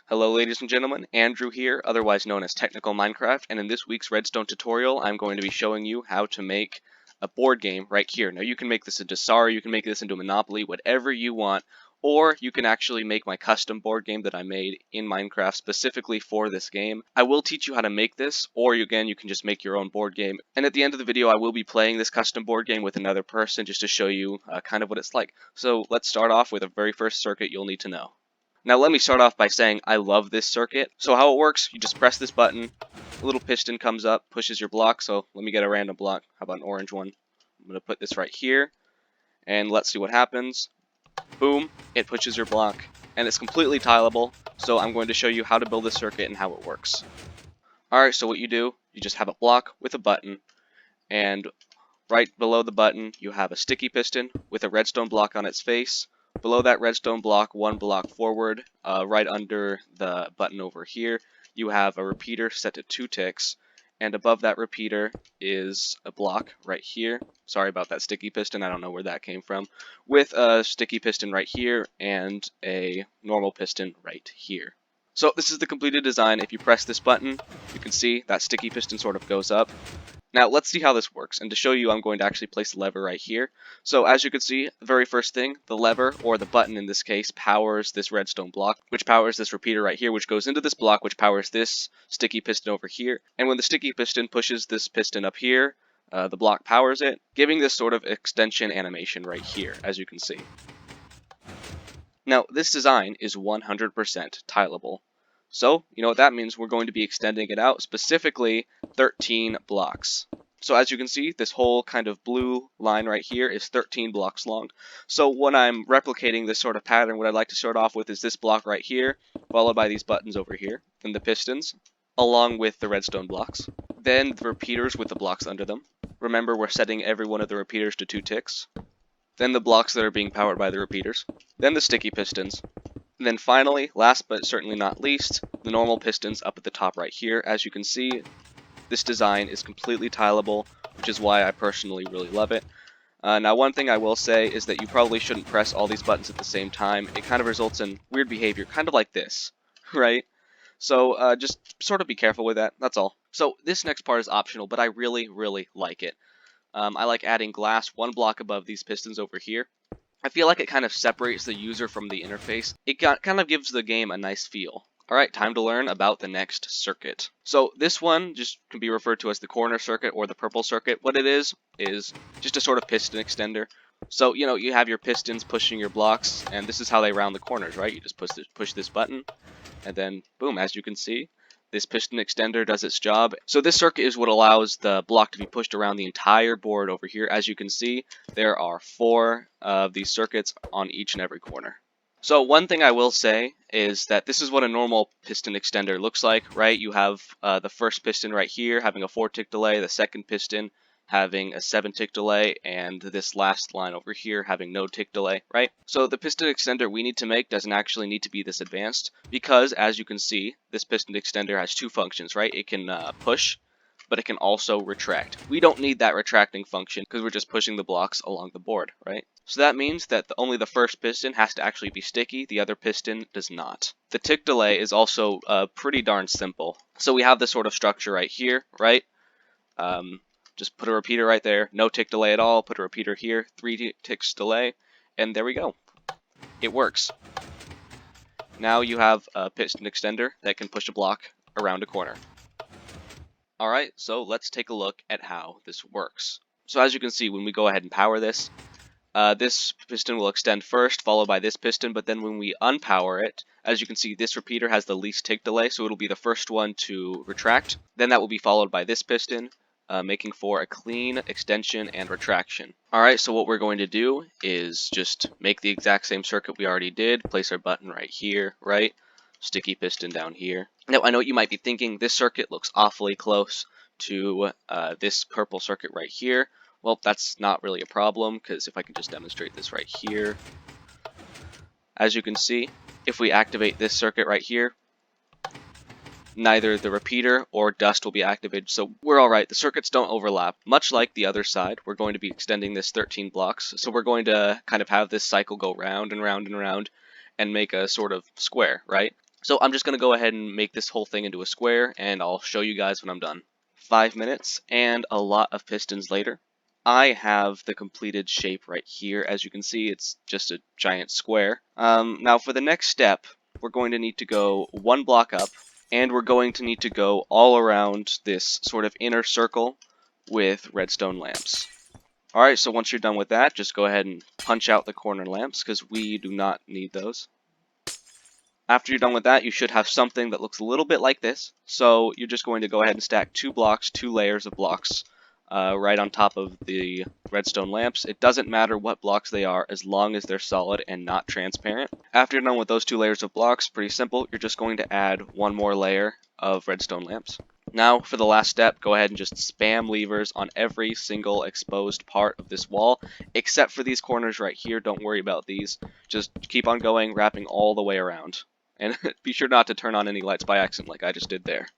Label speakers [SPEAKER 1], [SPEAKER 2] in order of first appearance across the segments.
[SPEAKER 1] Hello ladies and gentlemen, Andrew here, otherwise known as Technical Minecraft, and in this week's Redstone tutorial I'm going to be showing you how to make a board game right here. Now you can make this into Sorry, you can make this into Monopoly, whatever you want, or you can actually make my custom board game that I made in Minecraft specifically for this game. I will teach you how to make this, or again you can just make your own board game, and at the end of the video I will be playing this custom board game with another person just to show you kind of what it's like. So let's start off with the very first circuit you'll need to know. Now let me start off by saying I love this circuit. So how it works, you just press this button, a little piston comes up, pushes your block, so let me get a random block. How about an orange one? I'm going to put this right here, and let's see what happens. Boom, it pushes your block, and it's completely tileable, so I'm going to show you how to build this circuit and how it works. Alright, so what you do, you just have a block with a button, and right below the button you have a sticky piston with a redstone block on its face. Below that redstone block, one block forward, right under the button over here, you have a repeater set to 2 ticks, and above that repeater is a block right here. Sorry about that sticky piston, I don't know where that came from, with a sticky piston right here and a normal piston right here. So this is the completed design. If you press this button, you can see that sticky piston sort of goes up. Now let's see how this works, and to show you I'm going to actually place the lever right here. So as you can see, the very first thing, the lever, or the button in this case, powers this redstone block, which powers this repeater right here, which goes into this block, which powers this sticky piston over here. And when the sticky piston pushes this piston up here, the block powers it, giving this sort of extension animation right here, as you can see. Now this design is 100% tileable. So, you know what that means, we're going to be extending it out, specifically 13 blocks. So as you can see, this whole kind of blue line right here is 13 blocks long. So when I'm replicating this sort of pattern, what I'd like to start off with is this block right here, followed by these buttons over here, then the pistons, along with the redstone blocks. Then the repeaters with the blocks under them. Remember, we're setting every one of the repeaters to 2 ticks. Then the blocks that are being powered by the repeaters. Then the sticky pistons. And then finally, last but certainly not least, the normal pistons up at the top right here. As you can see, this design is completely tileable, which is why I personally really love it. Now one thing I will say is that you probably shouldn't press all these buttons at the same time. It kind of results in weird behavior, kind of like this, right? So just sort of be careful with that, that's all. So this next part is optional, but I really, really like it. I like adding glass one block above these pistons over here. I feel like it kind of separates the user from the interface. It kind of gives the game a nice feel. Alright, time to learn about the next circuit. So this one just can be referred to as the corner circuit or the purple circuit. What it is just a sort of piston extender. So, you know, you have your pistons pushing your blocks, and this is how they round the corners, right? You just push this button, and then boom, as you can see, this piston extender does its job. So this circuit is what allows the block to be pushed around the entire board over here. As you can see, there are 4 of these circuits on each and every corner. So one thing I will say is that this is what a normal piston extender looks like, right? You have the first piston right here having a 4-tick delay, the second piston having a 7-tick delay, and this last line over here having no tick delay, right? So the piston extender we need to make doesn't actually need to be this advanced, because as you can see, this piston extender has 2 functions, right? It can push, but it can also retract. We don't need that retracting function because we're just pushing the blocks along the board, right? So that means that only the first piston has to actually be sticky, the other piston does not. The tick delay is also pretty darn simple. So we have this sort of structure right here, right? Just put a repeater right there, no tick delay at all, put a repeater here, 3 ticks delay, and there we go. It works. Now you have a piston extender that can push a block around a corner. Alright, so let's take a look at how this works. So as you can see, when we go ahead and power this, this piston will extend first, followed by this piston, but then when we unpower it, as you can see, this repeater has the least tick delay, so it'll be the first one to retract. Then that will be followed by this piston, making for a clean extension and retraction. Alright, so what we're going to do is just make the exact same circuit we already did, place our button right here, right? Sticky piston down here. Now, I know what you might be thinking, this circuit looks awfully close to this purple circuit right here. Well, that's not really a problem, because if I can just demonstrate this right here. As you can see, if we activate this circuit right here, neither the repeater or dust will be activated, so we're alright. The circuits don't overlap. Much like the other side, we're going to be extending this 13 blocks, so we're going to kind of have this cycle go round and round and round and make a sort of square, right? So I'm just going to go ahead and make this whole thing into a square, and I'll show you guys when I'm done. 5 minutes and a lot of pistons later, I have the completed shape right here. As you can see, it's just a giant square. Now for the next step, we're going to need to go 1 block up, and we're going to need to go all around this sort of inner circle with redstone lamps. Alright, so once you're done with that, just go ahead and punch out the corner lamps, because we do not need those. After you're done with that, you should have something that looks a little bit like this. So you're just going to go ahead and stack 2 blocks, 2 layers of blocks, right on top of the redstone lamps. It doesn't matter what blocks they are, as long as they're solid and not transparent. After you're done with those 2 layers of blocks, pretty simple, you're just going to add 1 more layer of redstone lamps. Now, for the last step, go ahead and just spam levers on every single exposed part of this wall, except for these corners right here. Don't worry about these. Just keep on going, wrapping all the way around. And be sure not to turn on any lights by accident like I just did there.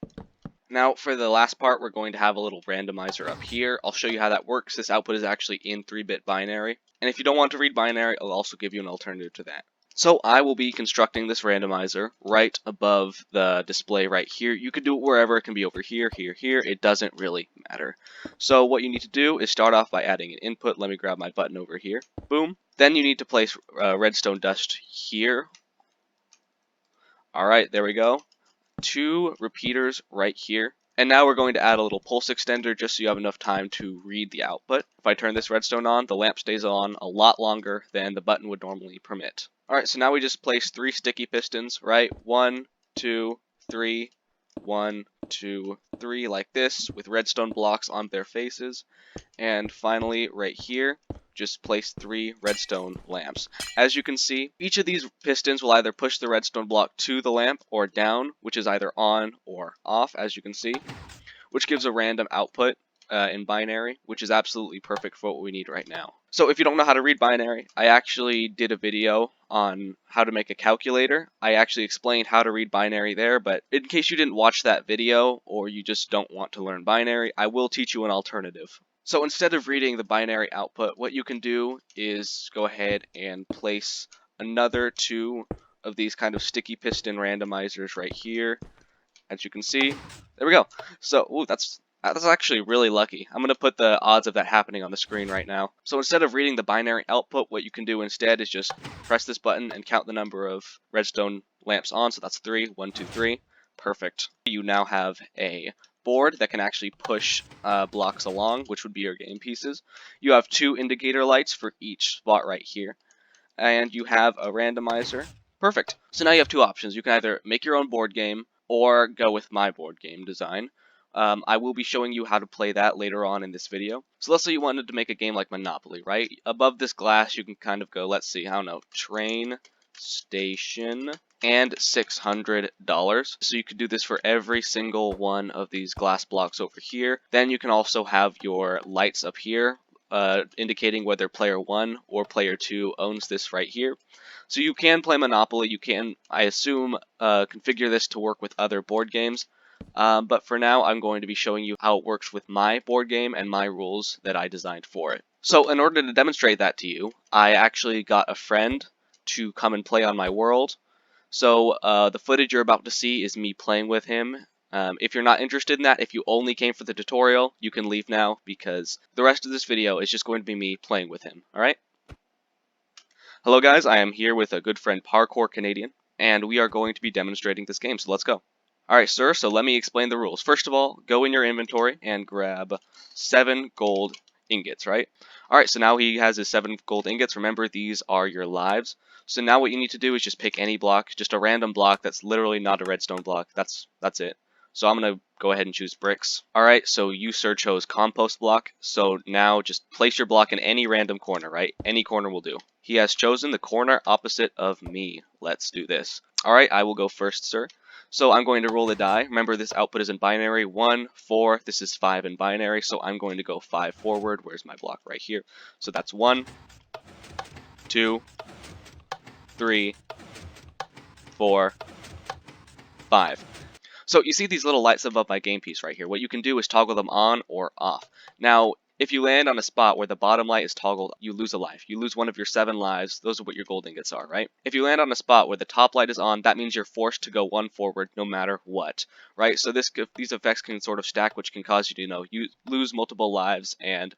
[SPEAKER 1] Now, for the last part, we're going to have a little randomizer up here. I'll show you how that works. This output is actually in 3-bit binary. And if you don't want to read binary, I'll also give you an alternative to that. So I will be constructing this randomizer right above the display right here. You can do it wherever. It can be over here, here, here. It doesn't really matter. So what you need to do is start off by adding an input. Let me grab my button over here. Boom. Then you need to place redstone dust here. Alright, there we go. 2 repeaters right here. And now we're going to add a little pulse extender just so you have enough time to read the output. If I turn this redstone on, the lamp stays on a lot longer than the button would normally permit. Alright, so now we just place 3 sticky pistons, right? 1, 2, 3, 1, 2, 3, like this, with redstone blocks on their faces. And finally, right here, just place 3 redstone lamps. As you can see, each of these pistons will either push the redstone block to the lamp or down, which is either on or off, as you can see, which gives a random output in binary, which is absolutely perfect for what we need right now. So if you don't know how to read binary, I actually did a video on how to make a calculator. I actually explained how to read binary there, but in case you didn't watch that video or you just don't want to learn binary, I will teach you an alternative. So instead of reading the binary output, what you can do is go ahead and place another 2 of these kind of sticky piston randomizers right here. As you can see, there we go. So, ooh, that's actually really lucky. I'm going to put the odds of that happening on the screen right now. So instead of reading the binary output, what you can do instead is just press this button and count the number of redstone lamps on. So that's 3, 1, 2, 3. Perfect. You now have a board that can actually push blocks along, which would be your game pieces. You have 2 indicator lights for each spot right here. And you have a randomizer. Perfect. So now you have 2 options. You can either make your own board game or go with my board game design. I will be showing you how to play that later on in this video. So let's say you wanted to make a game like Monopoly, right? Above this glass, you can kind of go, let's see, I don't know, train, station, and $600. So you could do this for every single one of these glass blocks over here. Then you can also have your lights up here, indicating whether player 1 or player 2 owns this right here. So you can play Monopoly. You can, I assume, configure this to work with other board games. But for now, I'm going to be showing you how it works with my board game and my rules that I designed for it. So in order to demonstrate that to you, I actually got a friend to come and play on my world. So the footage you're about to see is me playing with him. If you're not interested in that, if you only came for the tutorial, you can leave now, because the rest of this video is just going to be me playing with him, alright? Hello guys, I am here with a good friend Parkour Canadian, and we are going to be demonstrating this game, so let's go. Alright sir, so let me explain the rules. First of all, go in your inventory and grab 7 gold ingots, right? Alright, so now he has his 7 gold ingots. Remember, these are your lives. So now what you need to do is just pick any block, just a random block that's literally not a redstone block. That's it. So I'm going to go ahead and choose bricks. Alright, so you sir chose compost block. So now just place your block in any random corner, right? Any corner will do. He has chosen the corner opposite of me. Let's do this. Alright, I will go first, sir. So I'm going to roll the die. Remember, this output is in binary. 1, 4. This is 5 in binary. So I'm going to go 5 forward. Where's my block? Right here. So that's 1, 2, 3, 4, 5. So you see these little lights above my game piece right here. What you can do is toggle them on or off. Now, If you land on a spot where the bottom light is toggled, you lose a life. You lose one of your 7 lives. Those are what your gold ingots are, right? If you land on a spot where the top light is on, that means you're forced to go 1 forward no matter what, right? So these effects can sort of stack, which can cause you to, you lose multiple lives and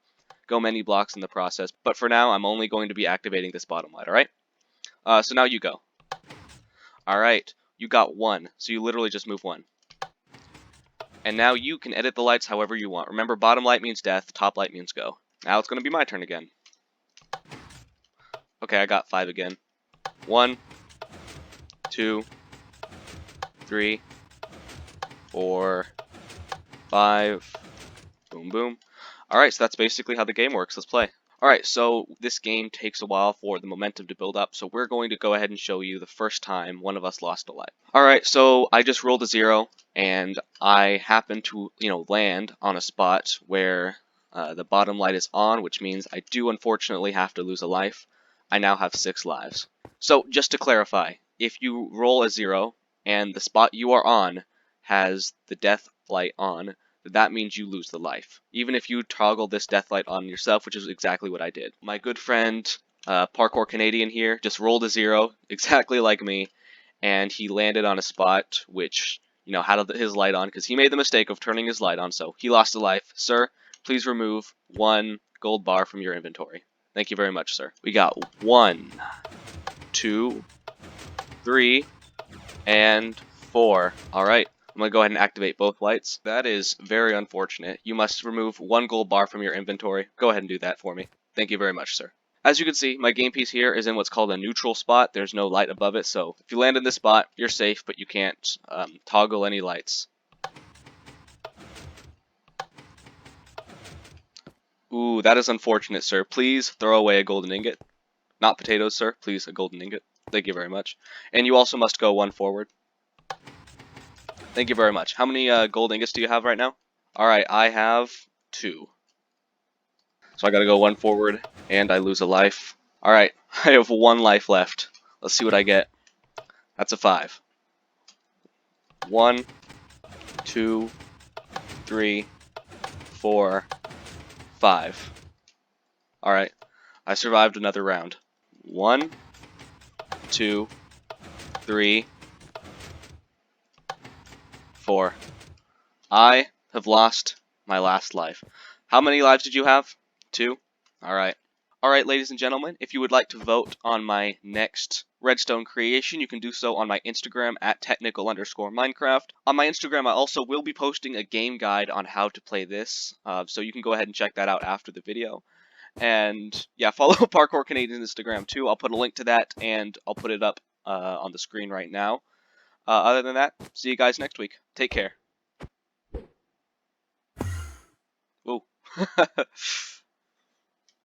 [SPEAKER 1] go many blocks in the process. But for now, I'm only going to be activating this bottom light, alright? So now you go. Alright, you got 1, so you literally just move 1. And now you can edit the lights however you want. Remember, bottom light means death, top light means go. Now it's going to be my turn again. Okay, I got 5 again. 1, 2, 3, 4, 5. Boom, boom. Alright, so that's basically how the game works. Let's play. Alright, so this game takes a while for the momentum to build up, so we're going to go ahead and show you the first time one of us lost a life. Alright, so I just rolled a 0, and I happened to, land on a spot where the bottom light is on, which means I do unfortunately have to lose a life. I now have 6 lives. So, just to clarify, if you roll a 0, and the spot you are on has the death light on, that means you lose the life. Even if you toggle this death light on yourself, which is exactly what I did. My good friend, Parkour Canadian here, just rolled a 0, exactly like me, and he landed on a spot which, had his light on, because he made the mistake of turning his light on, so he lost a life. Sir, please remove 1 gold bar from your inventory. Thank you very much, sir. We got 1, 2, 3, and 4. Alright. I'm going to go ahead and activate both lights. That is very unfortunate. You must remove 1 gold bar from your inventory. Go ahead and do that for me. Thank you very much, sir. As you can see, my game piece here is in what's called a neutral spot. There's no light above it, so if you land in this spot, you're safe, but you can't toggle any lights. Ooh, that is unfortunate, sir. Please throw away a golden ingot. Not potatoes, sir. Please, a golden ingot. Thank you very much. And you also must go 1 forward. Thank you very much. How many gold ingots do you have right now? Alright, I have 2. So I gotta go 1 forward, and I lose a life. Alright, I have 1 life left. Let's see what I get. That's a 5. 1, 2, 3, 4, 5. Alright, I survived another round. 1, 2, 3, 4. I have lost my last life. How many lives did you have? 2? Alright. Alright, ladies and gentlemen, if you would like to vote on my next Redstone creation, you can do so on my Instagram at technical_Minecraft. On my Instagram, I also will be posting a game guide on how to play this, so you can go ahead and check that out after the video. And yeah, follow Parkour Canadian's Instagram too. I'll put a link to that, and I'll put it up on the screen right now. Other than that, see you guys next week. Take care. Whoa.